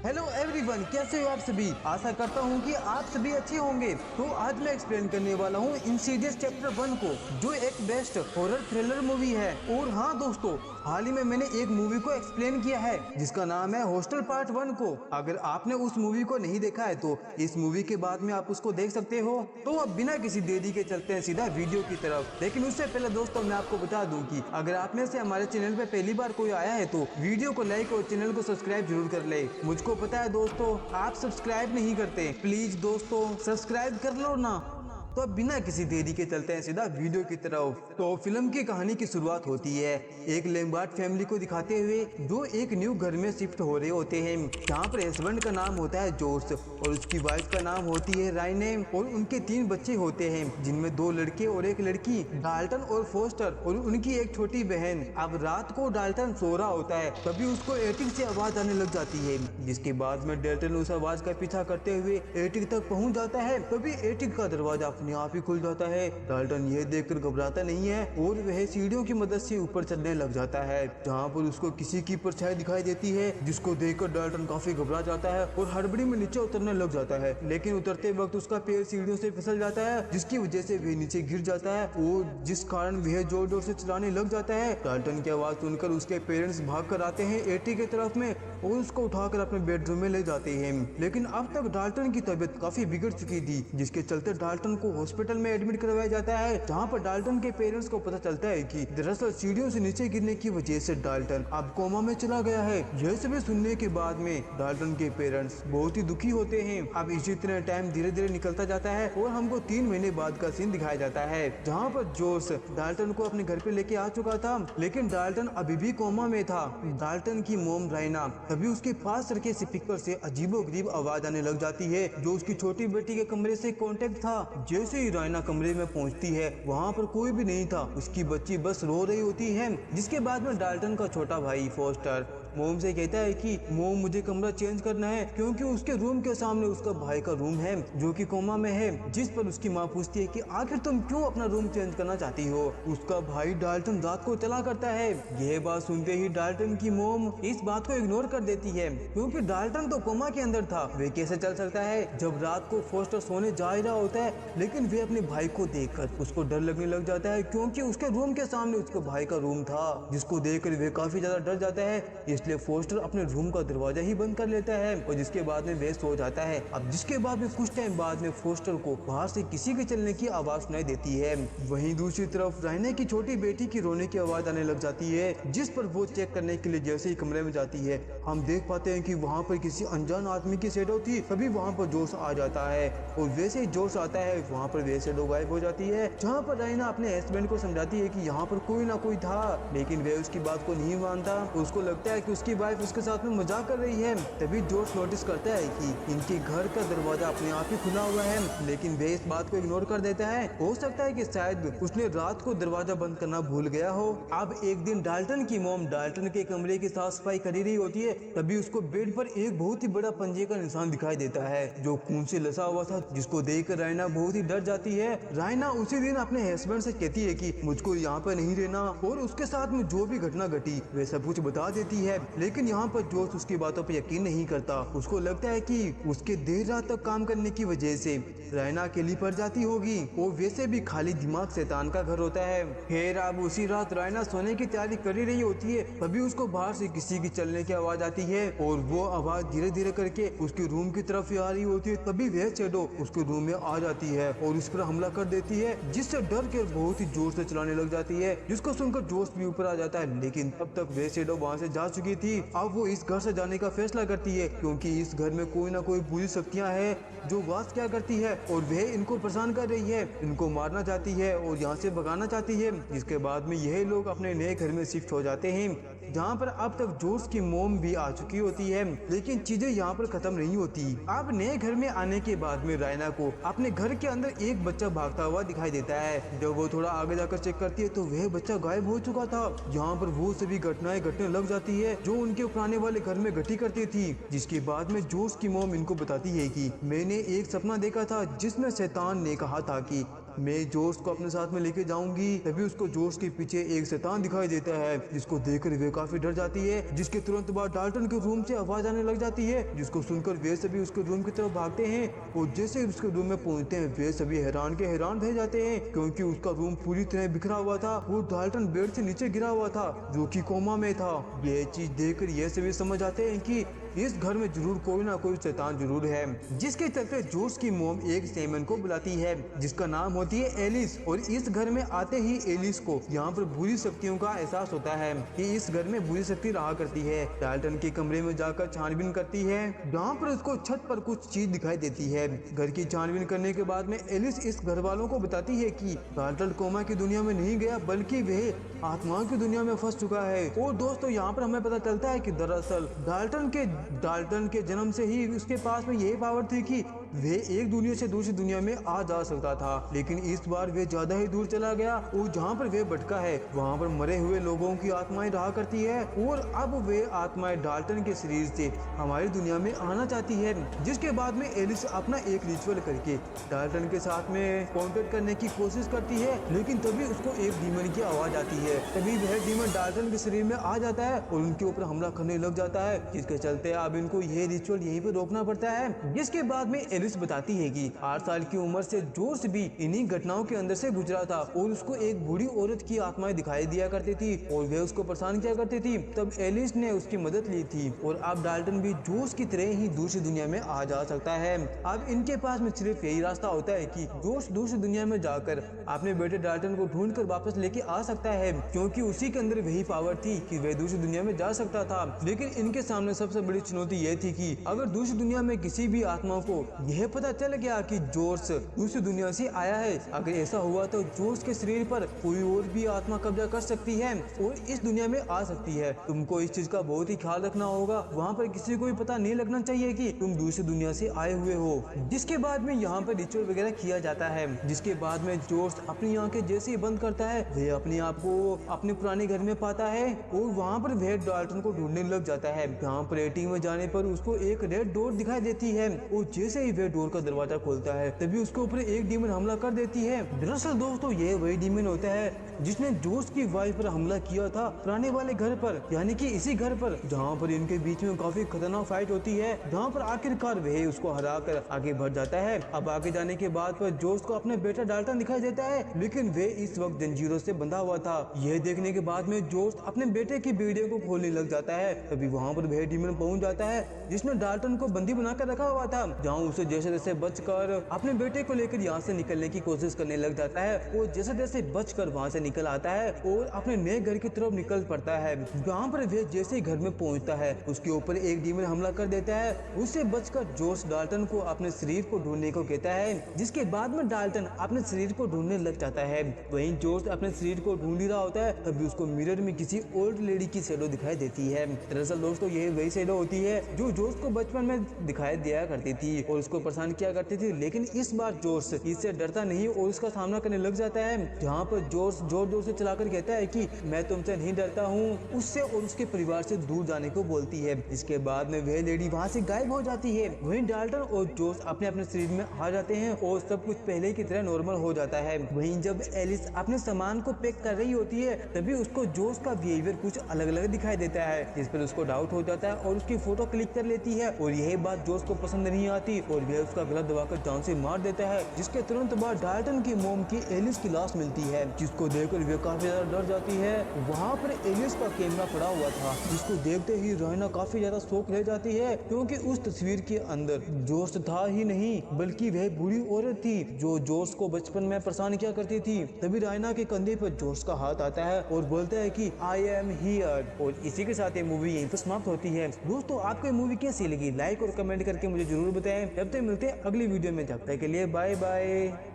Hello everyone, कैसे हो आप सभी। आशा करता हूँ कि आप सभी अच्छे होंगे। तो आज मैं एक्सप्लेन करने वाला हूँ इंसीडियस चैप्टर 1 को, जो एक बेस्ट हॉरर थ्रिलर मूवी है। और हाँ दोस्तों, हाल ही में मैंने एक मूवी को एक्सप्लेन किया है जिसका नाम है हॉस्टल पार्ट 1 को। अगर आपने उस मूवी को नहीं देखा है तो इस मूवी के बाद में आप उसको देख सकते हो। तो अब बिना किसी देरी के चलते हैं सीधा वीडियो की तरफ। लेकिन उससे पहले दोस्तों मैं आपको बता दूं कि अगर आप में से हमारे चैनल पे पहली बार कोई आया है तो वीडियो को लाइक और चैनल को सब्सक्राइब जरूर कर ले। मुझको पता है दोस्तों आप सब्सक्राइब नहीं करते, प्लीज दोस्तों सब्सक्राइब कर लो ना। तो अब बिना किसी देरी के चलते हैं सीधा वीडियो की तरफ। तो फिल्म की कहानी की शुरुआत होती है एक लैम्बार्ट फैमिली को दिखाते हुए, जो एक न्यू घर में शिफ्ट हो रहे होते हैं, जहाँ पर हस्बैंड का नाम होता है जॉर्ज और उसकी वाइफ का नाम होती है राइने, और उनके 3 बच्चे होते हैं जिनमें 2 लड़के और 1 लड़की, डाल्टन और फोस्टर, और उनकी एक छोटी बहन। अब रात को डाल्टन सो रहा होता है, तभी उसको एटिक से आवाज आने लग जाती है, जिसके बाद में डाल्टन उस आवाज का पीछा करते हुए एटिक तक पहुंच जाता है। तभी एटिक का दरवाजा अपने आप ही खुल जाता है। डाल्टन यह देखकर घबराता नहीं है और वह सीढ़ियों की मदद से ऊपर चलने लग जाता है, जहाँ पर उसको किसी की परछाई दिखाई देती है, जिसको देखकर डाल्टन काफी घबरा जाता है और हड़बड़ी में नीचे उतरने लग जाता है। लेकिन उतरते वक्त उसका पैर सीढ़ियों से फिसल जाता है, जिसकी वजह से वह नीचे गिर जाता है और जिस कारण वह जोर जोर से चिल्लाने लग जाता है। डाल्टन की आवाज सुनकर उसके पेरेंट्स भाग कर आते हैं एटी के तरफ में और उसको उठाकर अपने बेडरूम में ले जाते हैं। लेकिन अब तक डाल्टन की तबीयत काफी बिगड़ चुकी थी, जिसके चलते डाल्टन को हॉस्पिटल में एडमिट करवाया जाता है, जहाँ पर डाल्टन के पेरेंट्स को पता चलता है कि दरअसल सीढ़ियों से नीचे गिरने की वजह से डाल्टन अब कोमा में चला गया है। यह सभी सुनने के बाद में डाल्टन के पेरेंट्स बहुत ही दुखी होते हैं। अब इसी तरह टाइम धीरे धीरे निकलता जाता है और हमको 3 महीने बाद का सीन दिखाया जाता है, जहाँ पर जोश डाल्टन को अपने घर पे लेके आ चुका था, लेकिन डाल्टन अभी भी कोमा में था। डाल्टन की मोम राइना तभी उसके पास रखे स्पीकर से अजीबोगरीब आवाज आने लग जाती है, जो उसकी छोटी बेटी के कमरे से कांटेक्ट था। जैसे ही राइना कमरे में पहुंचती है, वहाँ पर कोई भी नहीं था, उसकी बच्ची बस रो रही होती है। जिसके बाद में डाल्टन का छोटा भाई फोस्टर मोम से कहता है कि मोम मुझे कमरा चेंज करना है, क्योंकि उसके रूम के सामने उसका भाई का रूम है जो कि कोमा में है। जिस पर उसकी माँ पूछती है कि आखिर तुम क्यों अपना रूम चेंज करना चाहती हो। उसका भाई डाल्टन रात को चला करता है। यह बात सुनते ही डाल्टन की मोम इस बात को इग्नोर कर देती है, क्योंकि डाल्टन तो कोमा के अंदर था, वे कैसे चल सकता है। जब रात को फोस्टर सोने जा ही रहा होता है, लेकिन वे अपने भाई को देखकर उसको डर लगने लग जाता है, क्योंकि उसके रूम के सामने उसके भाई का रूम था, जिसको देखकर वे काफी ज्यादा डर जाता है। इसलिए फोस्टर अपने रूम का दरवाजा ही बंद कर लेता है और जिसके बाद में वे सो जाता है। अब जिसके बाद में कुछ टाइम बाद में फोस्टर को बाहर से किसी के चलने की आवाज सुनाई देती है। वहीं दूसरी तरफ राइने की छोटी बेटी की रोने की आवाज आने लग जाती है, जिस पर वो चेक करने के लिए जैसे ही कमरे में जाती है, हम देख पाते हैं कि वहाँ पर किसी अनजान आदमी की शैडो थी। तभी वहाँ पर जोश आ जाता है और वैसे ही जोश आता है, वहाँ पर वे शैडो गायब हो जाती है, जहाँ पर राइना अपने हस्बैंड को समझाती है कि यहाँ पर कोई ना कोई था, लेकिन वे उसकी बात को नहीं मानता। उसको लगता है कि उसकी वाइफ उसके साथ में मजाक कर रही है। तभी जोश नोटिस करता है कि इनके घर का दरवाजा अपने आप ही खुला हुआ है, लेकिन वे इस बात को इग्नोर कर देता है। हो सकता है कि शायद उसने रात को दरवाजा बंद करना भूल गया हो। अब एक दिन डाल्टन की मोम डाल्टन के कमरे की साफ सफाई कर रही होती है, तभी उसको बेड पर एक बहुत ही बड़ा पंजे का निशान दिखाई देता है, जो खून से लसा हुआ था, जिसको देखकर राइना बहुत ही डर जाती है। राइना उसी दिन अपने हस्बैंड से कहती है कि मुझको यहाँ पर नहीं रहना, और उसके साथ में जो भी घटना घटी वे सब कुछ बता देती है। लेकिन यहाँ पर जोश उसकी बातों पर यकीन नहीं करता। उसको लगता है कि उसके देर रात तक काम करने की वजह से राइना अकेली पड़ जाती होगी, और वैसे भी खाली दिमाग शैतान का घर होता है। खैर अब उसी रात राइना सोने की तैयारी कर ही रही होती है, तभी उसको बाहर से किसी की चलने की आवाज आती है, और वो आवाज धीरे धीरे करके उसके रूम की तरफ आ रही होती है। तभी वह शैडो उसके रूम में आ जाती है और उस पर हमला कर देती है, जिससे डर के बहुत ही जोर से चलाने लग जाती है, जिसको सुनकर जोश भी ऊपर आ जाता है। लेकिन तब तक वह शैडो वहाँ से जा चुकी थी। अब वो इस घर से जाने का फैसला करती है, क्योंकि इस घर में कोई ना कोई बुरी शक्तियाँ हैं जो वास क्या करती है, और वह इनको परेशान कर रही है, इनको मारना चाहती है और यहाँ से भगाना चाहती है। जिसके बाद में यह लोग अपने नए घर में शिफ्ट हो जाते हैं, जहाँ पर अब तक जोश की मोम भी आ चुकी होती है। लेकिन चीजें यहाँ पर खत्म नहीं होती। अब नए घर में आने के बाद में राइना को अपने घर के अंदर एक बच्चा भागता हुआ दिखाई देता है। जब वो थोड़ा आगे जाकर चेक करती है तो वह बच्चा गायब हो चुका था। यहाँ पर वो सभी घटनाएं घटने लग जाती है जो उनके पुराने वाले घर में घटी करती थी। जिसके बाद में जोश की मोम इनको बताती है कि मैंने एक सपना देखा था, जिसमें शैतान ने कहा था कि मैं जोश को अपने साथ में लेके जाऊंगी। तभी उसको जोश के पीछे एक शैतान दिखाई देता है, जिसको देखकर वे काफी डर जाती है। जिसके तुरंत बाद डाल्टन के रूम से आवाज आने लग जाती है, जिसको सुनकर वे सभी उसके रूम की तरफ भागते हैं। और जैसे ही उसके रूम में पहुंचते हैं, वे सभी हैरान के हैरान रह जाते हैं, क्योंकि उसका रूम पूरी तरह बिखरा हुआ था और डाल्टन बेड से नीचे गिरा हुआ था, जो कि कोमा में था। ये चीज देखकर ये सभी समझ आते हैं कि इस घर में जरूर कोई ना कोई शैतान जरूर है। जिसके चलते जोश की मोम एक सेमन को बुलाती है, जिसका नाम होती है एलिस। और इस घर में आते ही एलिस को यहाँ पर बुरी शक्तियों का एहसास होता है कि इस घर में बुरी शक्ति रहा करती है। डाल्टन के कमरे में जाकर छानबीन करती है, जहाँ पर उसको छत पर कुछ चीज दिखाई देती है। घर की छानबीन करने के बाद में एलिस इस घर वालों को बताती है कि डाल्टन कोमा की दुनिया में नहीं गया, बल्कि वह आत्माओं की दुनिया में फंस चुका है। और दोस्तों यहाँ पर हमें पता चलता है कि दरअसल डाल्टन के जन्म से ही उसके पास में यही पावर थी कि वे एक दुनिया से दूसरी दुनिया में आ जा सकता था। लेकिन इस बार वे ज्यादा ही दूर चला गया और जहाँ पर वे भटका है वहाँ पर मरे हुए लोगों की आत्माएं रहा करती है। और अब वे आत्माएं डाल्टन के शरीर से हमारी दुनिया में आना चाहती है। जिसके बाद में एलिस अपना एक रिचुअल करके डाल्टन के साथ में कांटेक्ट करने की कोशिश करती है, लेकिन तभी उसको एक डीमन की आवाज आती है। तभी वह डीमन डाल्टन के शरीर में आ जाता है और उनके ऊपर हमला करने लग जाता है, जिसके चलते अब इनको यह रिचुअल यहीं पे रोकना पड़ता है। जिसके बाद में एलिस बताती है कि 8 साल की उम्र से जोश भी इन्हीं घटनाओं के अंदर से गुजरा था और उसको एक बूढ़ी औरत की आत्माएं दिखाई दिया करती थी और वे उसको परेशान किया करती थी। तब एलिस ने उसकी मदद ली थी और अब डाल्टन भी जोश की तरह ही दूसरी दुनिया में आ जा सकता है। अब इनके पास में सिर्फ यही रास्ता होता है कि जोश दूसरी दुनिया में जाकर अपने बेटे डाल्टन को ढूंढ कर वापस लेके आ सकता है, क्योंकि उसी के अंदर वही पावर थी कि वह दूसरी दुनिया में जा सकता था। लेकिन इनके सामने सबसे बड़ी चुनौती यह थी कि अगर दूसरी दुनिया में किसी भी आत्मा को यह पता चल गया कि जोश दूसरी दुनिया से आया है, अगर ऐसा हुआ तो जोश के शरीर पर कोई और भी आत्मा कब्जा कर सकती है और इस दुनिया में आ सकती है। तुमको इस चीज का बहुत ही ख्याल रखना होगा। वहाँ पर किसी को भी पता नहीं लगना चाहिए कि तुम दूसरी दुनिया से आए हुए हो। जिसके बाद में यहाँ पर रिचुअल वगैरह किया जाता है। जिसके बाद में जोश अपनी आंखें जैसे ही बंद करता है, वह अपने आप को अपने पुराने घर में पाता है और वहाँ पर वह डाल्टन को ढूंढने लग जाता है। जहाँ पर एटिंग में जाने पर उसको एक रेड डोर दिखाई देती है और जैसे ही वह डोर का दरवाजा खोलता है, तभी उसके ऊपर एक डीमन हमला कर देती है। दरअसल दोस्तों ये वही डीमन होता है जिसने जोश की वाइफ पर हमला किया था पुराने वाले घर पर, यानी कि इसी घर पर, जहाँ पर इनके बीच में काफी खतरनाक फाइट होती है, जहाँ पर आखिरकार वह उसको हरा कर आगे बढ़ जाता है। अब आगे जाने के बाद पर जोश को अपने बेटा डाल्टन दिखाई देता है, लेकिन वे इस वक्त जंजीरों से बंधा हुआ था। यह देखने के बाद में जोश अपने बेटे की बेड़ियों को खोलने लग जाता है। तभी वहाँ पर वह डीमन पहुंच जाता है जिसने डाल्टन को बंदी बनाकर रखा हुआ था, जहाँ उसे जैसे जैसे बचकर अपने बेटे को लेकर यहाँ से निकलने की कोशिश करने लग जाता है और जैसे जैसे बचकर वहाँ से निकल आता है और अपने नए घर की तरफ निकल पड़ता है। जहाँ पर वह जैसे ही घर में पहुँचता है, उसके ऊपर एक डीमन हमला कर देता है। उससे बचकर जोश डाल्टन को अपने शरीर को ढूंढने को कहता है, जिसके बाद में डाल्टन अपने शरीर को ढूंढने लग जाता है। वहीं जोश अपने शरीर को ढूंढ ही रहा होता है, तभी उसको मिरर में किसी ओल्ड लेडी की शैडो दिखाई देती है। दरअसल दोस्तों यही वही शैडो होती है जो जोश को बचपन में दिखाई दिया करती थी और उसको परेशान किया करती थी। लेकिन इस बार जोश इससे डरता नहीं और उसका सामना करने लग जाता है, जहाँ पर जोश जोर जोर से चलाकर कहता है कि मैं तुमसे नहीं डरता हूँ, उससे और उसके परिवार से दूर जाने को बोलती है। इसके बाद में वह लेडी वहाँ से गायब हो जाती है। वहीं डाल्टन और जोश अपने अपने शरीर में आ जाते हैं और सब कुछ पहले की तरह नॉर्मल हो जाता है। वहीं जब एलिस अपने सामान को पैक कर रही होती है, तभी उसको जोश का बिहेवियर कुछ अलग अलग दिखाई देता है, जिस पर उसको डाउट हो जाता है और उसकी फोटो क्लिक कर लेती है। और यही बात जोश को पसंद नहीं आती और वह उसका गला दबाकर जान से मार देता है। जिसके तुरंत बाद डाल्टन की मोम की एलिस की लाश मिलती है, जिसको देखकर वे काफी ज्यादा डर जाती है। वहाँ पर एलिस का कैमरा पड़ा हुआ था, जिसको देखते ही रायना काफी ज्यादा शौक रह जाती है, क्योंकि उस तस्वीर के अंदर जोश था ही नहीं बल्कि वह बूढ़ी औरत थी जो जोश को बचपन में परेशान किया करती थी। तभी रायना के कंधे पर जोश का हाथ आता है और बोलता है कि आई एम हियर। और इसी के साथ ये मूवी यहीं पर समाप्त होती है। दोस्तों आपको ये मूवी कैसी लगी, लाइक और कमेंट करके मुझे जरूर बताएं। तब तक मिलते हैं अगली वीडियो में, जब तक के लिए बाय बाय।